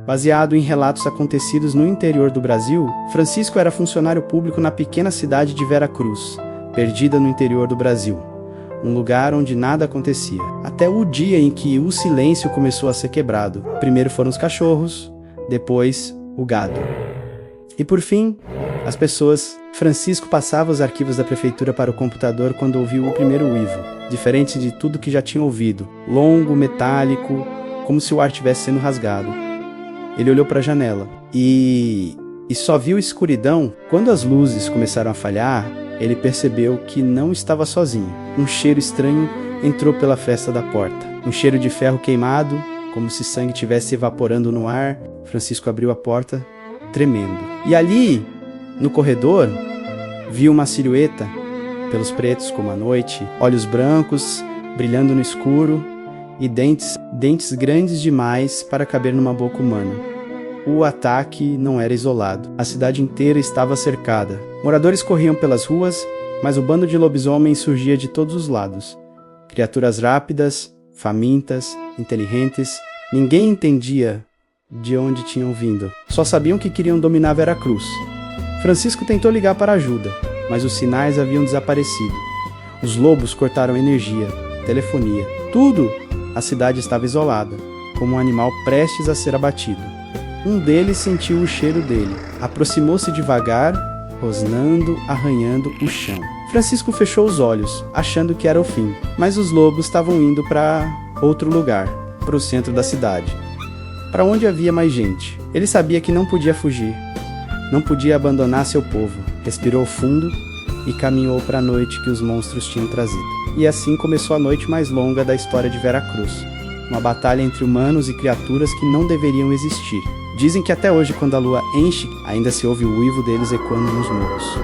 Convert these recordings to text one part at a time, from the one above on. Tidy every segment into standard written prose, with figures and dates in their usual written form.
Baseado em relatos acontecidos no interior do Brasil, Francisco era funcionário público na pequena cidade de Vera Cruz, perdida no interior do Brasil, um lugar onde nada acontecia, até o dia em que o silêncio começou a ser quebrado. Primeiro foram os cachorros, depois o gado. E por fim, as pessoas. Francisco passava os arquivos da prefeitura para o computador quando ouviu o primeiro uivo, diferente de tudo que já tinha ouvido, longo, metálico, como se o ar estivesse sendo rasgado. Ele olhou para a janela e só viu escuridão. Quando as luzes começaram a falhar, ele percebeu que não estava sozinho. Um cheiro estranho entrou pela fresta da porta. Um cheiro de ferro queimado, como se sangue estivesse evaporando no ar. Francisco abriu a porta, tremendo. E ali, no corredor, viu uma silhueta, pelos pretos como a noite, olhos brancos, brilhando no escuro, e dentes grandes demais para caber numa boca humana. O ataque não era isolado. A cidade inteira estava cercada. Moradores corriam pelas ruas, mas o bando de lobisomens surgia de todos os lados. Criaturas rápidas, famintas, inteligentes. Ninguém entendia de onde tinham vindo. Só sabiam que queriam dominar Vera Cruz. Francisco tentou ligar para ajuda, mas os sinais haviam desaparecido. Os lobos cortaram energia, telefonia, tudo. A cidade estava isolada, como um animal prestes a ser abatido. Um deles sentiu o cheiro dele. Aproximou-se devagar, rosnando, arranhando o chão. Francisco fechou os olhos, achando que era o fim, mas os lobos estavam indo para outro lugar, para o centro da cidade, para onde havia mais gente. Ele sabia que não podia fugir, não podia abandonar seu povo. Respirou fundo e caminhou para a noite que os monstros tinham trazido. E assim começou a noite mais longa da história de Vera Cruz. Uma batalha entre humanos e criaturas que não deveriam existir. Dizem que até hoje, quando a lua enche, ainda se ouve o uivo deles ecoando nos morros.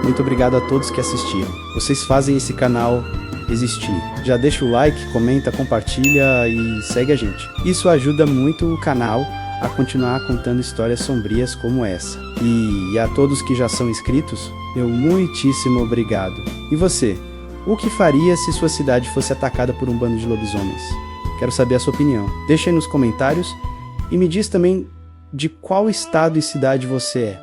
Muito obrigado a todos que assistiram. Vocês fazem esse canal existir. Já deixa o like, comenta, compartilha e segue a gente. Isso ajuda muito o canal a continuar contando histórias sombrias como essa. E a todos que já são inscritos, meu muitíssimo obrigado. E você? O que faria se sua cidade fosse atacada por um bando de lobisomens? Quero saber a sua opinião. Deixa aí nos comentários e me diz também de qual estado e cidade você é.